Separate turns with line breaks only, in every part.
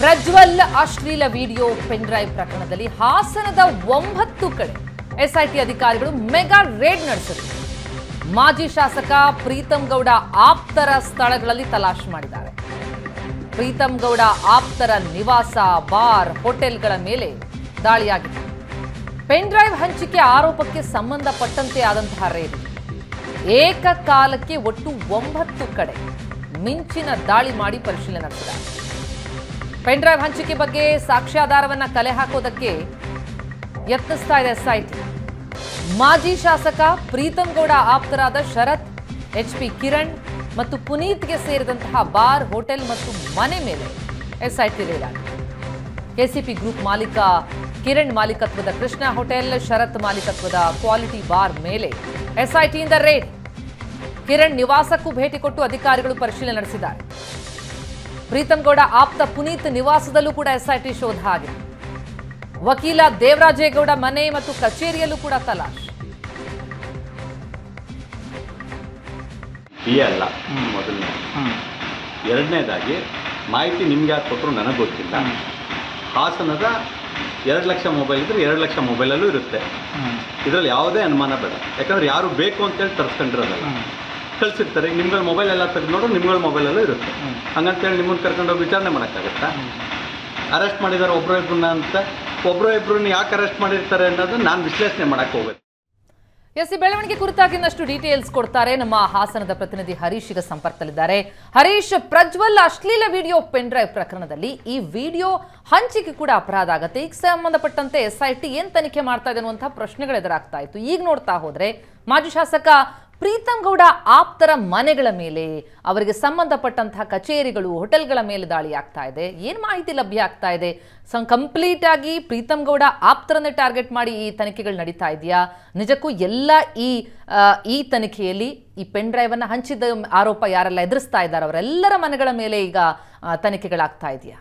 ಪ್ರಜ್ವಲ್ ಅಶ್ಲೀಲ video pen drive ಪ್ರಕರಣದಲ್ಲಿ ಹಾಸನದ 9 ಕಡೆ ಎಸ್ಐಟಿ ಅಧಿಕಾರಿಗಳು ಮೆಗಾ ರೇಡ್ ನಡೆಸಿದರು. ಮಾಜಿ ಶಾಸಕ ಪ್ರೀತಂ ಗೌಡ ಆಪ್ತರ ಸ್ಥಳಗಳಲ್ಲಿ ತಲಾಶ್ ಮಾಡಿದ್ದಾರೆ. ಪ್ರೀತಂ ಗೌಡ ಆಪ್ತರ ನಿವಾಸ, ಬಾರ್, ಹೋಟೆಲ್ಗಳ ಮೇಲೆ ದಾಳಿಯಾಗಿದೆ. ಪೆನ್ ಡ್ರೈವ್ ಹಂಚಿಕೆ ಆರೋಪಕ್ಕೆ ಸಂಬಂಧಪಟ್ಟಂತೆ ಆದಂತಹ ರೇಡ್ ಏಕಕಾಲಕ್ಕೆ ಒಟ್ಟು 9 ಕಡೆ ಮಿಂಚಿನ ದಾಳಿ ಮಾಡಿ ಪರಿಶೀಲನೆ ನಡೆಸಿದ್ದಾರೆ. ಪೆನ್ ಡ್ರೈವ್ ಹಂಚಿಕೆ ಬಗ್ಗೆ ಸಾಕ್ಷ್ಯಾಧಾರವನ್ನ ಕಲೆ ಹಾಕೋದಕ್ಕೆ ಯತ್ನಿಸ್ತಾ ಇದೆ ಎಸ್ಐಟಿ. ಮಾಜಿ ಶಾಸಕ ಪ್ರೀತಂ ಗೌಡ ಆಪ್ತರಾದ ಶರತ್, HP ಕಿರಣ್ ಮತ್ತು ಪುನೀತ್ಗೆ ಸೇರಿದಂತಹ ಬಾರ್, ಹೋಟೆಲ್ ಮತ್ತು ಮನೆ ಮೇಲೆ ಎಸ್ಐಟಿ ರೇಡ್ ಆಗಿದೆ. KCP ಗ್ರೂಪ್ ಮಾಲೀಕ ಕಿರಣ್ ಮಾಲೀಕತ್ವದ ಕೃಷ್ಣ ಹೋಟೆಲ್, ಶರತ್ ಮಾಲೀಕತ್ವದ ಕ್ವಾಲಿಟಿ ಬಾರ್ ಮೇಲೆ ಎಸ್ಐಟಿಯಿಂದ ರೇಡ್. ಕಿರಣ್ ನಿವಾಸಕ್ಕೂ ಭೇಟಿ ಕೊಟ್ಟು ಅಧಿಕಾರಿಗಳು ಪರಿಶೀಲನೆ ನಡೆಸಿದ್ದಾರೆ. ಪ್ರೀತಂ ಗೌಡ ಆಪ್ತ ಪುನೀತ್ ನಿವಾಸದಲ್ಲೂ ಕೂಡ ಎಸ್ಐಟಿ ಶೋಧ ಆಗಿದೆ. ವಕೀಲ ದೇವರಾಜೇಗೌಡ ಮನೆ ಮತ್ತು ಕಚೇರಿಯಲ್ಲೂ ಕೂಡ ತಲಾಶ್.
ಅಲ್ಲ ಮೊದಲನೇ. ಎರಡನೇದಾಗಿ ಮಾಹಿತಿ ನಿಮ್ಗೆ ಯಾರು ಕೊಟ್ಟರು ನನಗೆ ಗೊತ್ತಿಲ್ಲ. ಹಾಸನದ 2 ಲಕ್ಷ ಮೊಬೈಲ್ ಇದ್ರೆ 2 ಲಕ್ಷ ಮೊಬೈಲಲ್ಲೂ ಇರುತ್ತೆ. ಇದರಲ್ಲಿ ಯಾವುದೇ ಅನುಮಾನ ಬೇಡ. ಯಾಕಂದ್ರೆ ಯಾರು ಬೇಕು ಅಂತೇಳಿ ತರಿಸ್ಕೊಂಡಿರೋದಲ್ಲ, ಕಳಿಸಿರ್ತಾರೆ. ನಿಮ್ಗಳ ಮೊಬೈಲ್ ಎಲ್ಲ ತೆಗೆದು ನೋಡು, ನಿಮ್ಗಳ ಮೊಬೈಲಲ್ಲೂ ಇರುತ್ತೆ. ಹಂಗಂತೇಳಿ ನಿಮ್ಮನ್ನು ಕರ್ಕೊಂಡೋಗಿ ವಿಚಾರಣೆ ಮಾಡೋಕ್ಕಾಗತ್ತಾ? ಅರೆಸ್ಟ್ ಮಾಡಿದ್ದಾರೆ ಒಬ್ಬರು ಇಬ್ಬರನ್ನ ಅಂತ. ಒಬ್ಬರು ಇಬ್ಬರನ್ನ ಯಾಕೆ ಅರೆಸ್ಟ್ ಮಾಡಿರ್ತಾರೆ ಅನ್ನೋದು ನಾನು ವಿಶ್ಲೇಷಣೆ ಮಾಡೋಕ್ಕೆ ಹೋಗುತ್ತೆ.
ಈ ಬೆಳವಣಿಗೆ ಕುರಿತಾಗಿ ಇನ್ನಷ್ಟು ಡೀಟೇಲ್ಸ್ ಕೊಡ್ತಾರೆ ನಮ್ಮ ಹಾಸನದ ಪ್ರತಿನಿಧಿ ಹರೀಶ್ ಈಗ ಸಂಪರ್ಕದಲ್ಲಿದ್ದಾರೆ. ಹರೀಶ್, ಪ್ರಜ್ವಲ್ ಅಶ್ಲೀಲ ವಿಡಿಯೋ ಪೆನ್ ಡ್ರೈವ್ ಪ್ರಕರಣದಲ್ಲಿ ಈ ವಿಡಿಯೋ ಹಂಚಿಕೆ ಕೂಡ ಅಪರಾಧ ಆಗತ್ತೆ. ಈಗ ಸಂಬಂಧಪಟ್ಟಂತೆ ಎಸ್ಐಟಿ ಏನ್ ತನಿಖೆ ಮಾಡ್ತಾ ಇದೆ ಅನ್ನುವಂತಹ ಪ್ರಶ್ನೆಗಳು ಎದುರಾಗ್ತಾ ಇತ್ತು. ಈಗ ನೋಡ್ತಾ ಹೋದ್ರೆ ಮಾಜಿ ಶಾಸಕ ಪ್ರೀತಂ ಗೌಡ ಆಪ್ತರ ಮನೆಗಳ ಮೇಲೆ, ಅವರಿಗೆ ಸಂಬಂಧಪಟ್ಟಂತಹ ಕಚೇರಿಗಳು, ಹೋಟೆಲ್ಗಳ ಮೇಲೆ ದಾಳಿ ಆಗ್ತಾ ಇದೆ. ಏನು ಮಾಹಿತಿ ಲಭ್ಯ ಆಗ್ತಾ ಇದೆ? ಕಂಪ್ಲೀಟ್ ಆಗಿ ಪ್ರೀತಂ ಗೌಡ ಆಪ್ತರನ್ನೇ ಟಾರ್ಗೆಟ್ ಮಾಡಿ ಈ ತನಿಖೆಗಳು ನಡೀತಾ ಇದೆಯಾ? ನಿಜಕ್ಕೂ ಎಲ್ಲ ಈ ತನಿಖೆಯಲ್ಲಿ ಈ ಪೆನ್ ಡ್ರೈವ್ ಅನ್ನು ಹಂಚಿದ ಆರೋಪ ಯಾರೆಲ್ಲ ಎದುರಿಸ್ತಾ ಇದ್ದಾರೆ ಅವರೆಲ್ಲರ ಮನೆಗಳ ಮೇಲೆ ಈಗ ತನಿಖೆಗಳಾಗ್ತಾ ಇದೆಯಾ?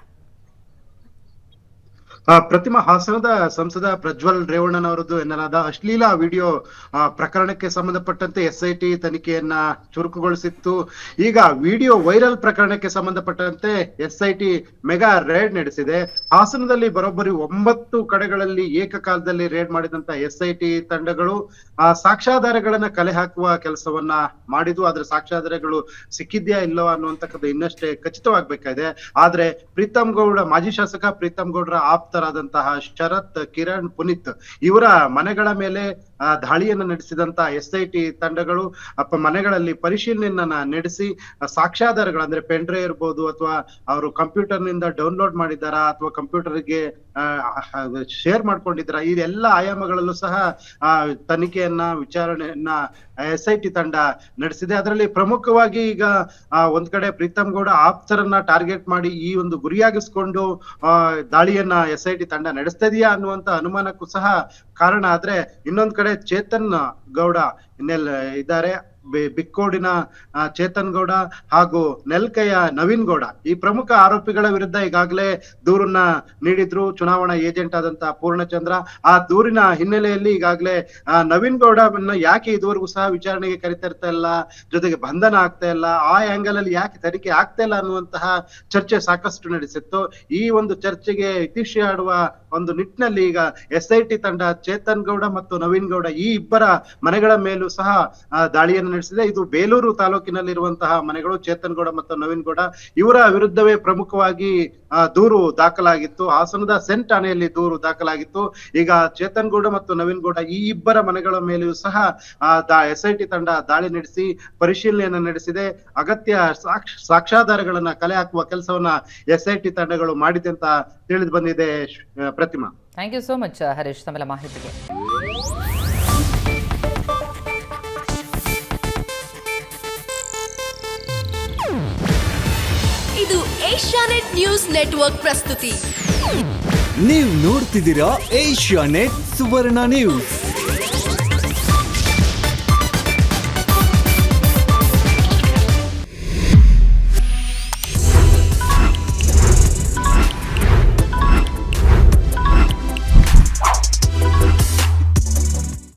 ಪ್ರತಿಮಾ, ಹಾಸನದ ಸಂಸದ ಪ್ರಜ್ವಲ್ ರೇವಣ್ಣನವರದ್ದು ಎನ್ನಲಾದ ಅಶ್ಲೀಲ ವಿಡಿಯೋ ಪ್ರಕರಣಕ್ಕೆ ಸಂಬಂಧಪಟ್ಟಂತೆ ಎಸ್ಐಟಿ ತನಿಖೆಯನ್ನ ಚುರುಕುಗೊಳಿಸಿತ್ತು. ಈಗ ವಿಡಿಯೋ ವೈರಲ್ ಪ್ರಕರಣಕ್ಕೆ ಸಂಬಂಧಪಟ್ಟಂತೆ ಎಸ್ಐಟಿ ಮೆಗಾ ರೇಡ್ ನಡೆಸಿದೆ. ಹಾಸನದಲ್ಲಿ ಬರೋಬ್ಬರಿ 9 ಕಡೆಗಳಲ್ಲಿ ಏಕಕಾಲದಲ್ಲಿ ರೇಡ್ ಮಾಡಿದಂತ ಎಸ್ಐಟಿ ತಂಡಗಳು ಸಾಕ್ಷ್ಯಾಧಾರಗಳನ್ನ ಕಲೆ ಹಾಕುವ ಕೆಲಸವನ್ನ ಮಾಡಿದ್ವು. ಆದ್ರೆ ಸಾಕ್ಷ್ಯಾಧಾರಗಳು ಸಿಕ್ಕಿದ್ಯಾ ಇಲ್ಲವಾ ಅನ್ನುವಂತಕ್ಕದ್ದು ಇನ್ನಷ್ಟೇ ಖಚಿತವಾಗಬೇಕಾಗಿದೆ. ಆದ್ರೆ ಪ್ರೀತಂ ಗೌಡ, ಮಾಜಿ ಶಾಸಕ ಪ್ರೀತಂ ಗೌಡರ ಆಪ್ತರಾದಂತಹ ಶರತ್, ಕಿರಣ್, ಪುನೀತ್ ಇವರ ಮನೆಗಳ ಮೇಲೆ ದಾಳಿಯನ್ನು ನಡೆಸಿದಂತ ಎಸ್ಐಟಿ ತಂಡಗಳು ಮನೆಗಳಲ್ಲಿ ಪರಿಶೀಲನೆಯನ್ನ ನಡೆಸಿ ಸಾಕ್ಷ್ಯಾಧಾರಗಳು, ಅಂದ್ರೆ ಪೆನ್ ಡ್ರೈವ್ ಇರ್ಬೋದು, ಅಥವಾ ಅವರು ಕಂಪ್ಯೂಟರ್ ನಿಂದ ಡೌನ್ಲೋಡ್ ಮಾಡಿದಾರಾ ಅಥವಾ ಕಂಪ್ಯೂಟರ್ಗೆ ಶೇರ್ ಮಾಡ್ಕೊಂಡಿದ್ದಾರಾ, ಇದೆಲ್ಲ ಆಯಾಮಗಳಲ್ಲೂ ಸಹ ತನಿಖೆಯನ್ನ, ವಿಚಾರಣೆಯನ್ನ ಎಸ್ಐಟಿ ತಂಡ ನಡೆಸಿದೆ. ಅದರಲ್ಲಿ ಪ್ರಮುಖವಾಗಿ ಈಗ ಒಂದ್ ಕಡೆ ಪ್ರೀತಂ ಗೌಡ ಆಪ್ತರನ್ನ ಟಾರ್ಗೆಟ್ ಮಾಡಿ ಈ ಒಂದು ಗುರಿಯಾಗಿಸ್ಕೊಂಡು ದಾಳಿಯನ್ನ ಎಸ್ಐಟಿ ತಂಡ ನಡೆಸ್ತಾ ಇದೆಯಾ ಅನ್ನುವಂತ ಅನುಮಾನಕ್ಕೂ ಸಹ ಕಾರಣ. ಆದ್ರೆ ಇನ್ನೊಂದ್ ಕಡೆ ಚೇತನ್ ಗೌಡ ಇದ್ದಾರೆ, ಬಿಕ್ಕೋಡಿನ ಚೇತನ್ ಗೌಡ ಹಾಗೂ ನೆಲ್ಕೆಯ ನವೀನ್ ಗೌಡ, ಈ ಪ್ರಮುಖ ಆರೋಪಿಗಳ ವಿರುದ್ಧ ಈಗಾಗಲೇ ದೂರನ್ನ ನೀಡಿದ್ರು ಚುನಾವಣಾ ಏಜೆಂಟ್ ಆದಂತಹ ಪೂರ್ಣಚಂದ್ರ. ಆ ದೂರಿನ ಹಿನ್ನೆಲೆಯಲ್ಲಿ ಈಗಾಗಲೇ ನವೀನ್ ಗೌಡವನ್ನ ಯಾಕೆ ಇದುವರೆಗೂ ಸಹ ವಿಚಾರಣೆಗೆ ಕರಿತಾ ಇರ್ತಾ ಇಲ್ಲ, ಜೊತೆಗೆ ಬಂಧನ ಆಗ್ತಾ ಇಲ್ಲ, ಆ ಆಂಗಲ್ ಅಲ್ಲಿ ಯಾಕೆ ತನಿಖೆ ಆಗ್ತಾ ಇಲ್ಲ ಅನ್ನುವಂತಹ ಚರ್ಚೆ ಸಾಕಷ್ಟು ನಡೆಸಿತ್ತು. ಈ ಒಂದು ಚರ್ಚೆಗೆ ಇತಿಶ್ರೀ ಆಡುವ ಒಂದು ನಿಟ್ಟಿನಲ್ಲಿ ಈಗ ಎಸ್ಐಟಿ ತಂಡ ಚೇತನ್ ಗೌಡ ಮತ್ತು ನವೀನ್ ಗೌಡ ಈ ಇಬ್ಬರ ಮನೆಗಳ ಮೇಲೂ ಸಹ ದಾಳಿಯನ್ನು ನಡೆಸಿದೆ. ಇದು ಬೇಲೂರು ತಾಲೂಕಿನಲ್ಲಿರುವಂತಹ ಮನೆಗಳು. ಚೇತನ್ ಗೌಡ ಮತ್ತು ನವೀನ್ ಗೌಡ ಇವರ ವಿರುದ್ಧವೇ ಪ್ರಮುಖವಾಗಿ ದೂರು ದಾಖಲಾಗಿತ್ತು. ಹಾಸನದ ಸೆಂಟ್ ಠಾಣೆಯಲ್ಲಿ ದೂರು ದಾಖಲಾಗಿತ್ತು. ಈಗ ಚೇತನ್ ಗೌಡ ಮತ್ತು ನವೀನ್ ಗೌಡ ಈ ಇಬ್ಬರ ಮನೆಗಳ ಮೇಲೆಯೂ ಸಹ ಎಸ್ಐಟಿ ತಂಡ ದಾಳಿ ನಡೆಸಿ ಪರಿಶೀಲನೆಯನ್ನ ನಡೆಸಿದೆ. ಅಗತ್ಯ ಸಾಕ್ಷ್ಯಾಧಾರಗಳನ್ನ ಕಲೆ ಹಾಕುವ ಕೆಲಸವನ್ನ ಎಸ್ಐಟಿ ತಂಡಗಳು ಮಾಡಿದೆ ಅಂತ ತಿಳಿದು ಬಂದಿದೆ. Pratima,
thank you so much Harish ತಮ್ಮೆಲ್ಲ ಮಾಹಿತಿಗೆ.
ಇದು ಏಷ್ಯಾನೆಟ್ ನ್ಯೂಸ್ ನೆಟ್ವರ್ಕ್ ಪ್ರಸ್ತುತಿ.
ನೀವು ನೋಡ್ತಿದ್ದೀರಾ ಏಷ್ಯಾನೆಟ್ ಸುವರ್ಣ ನ್ಯೂಸ್.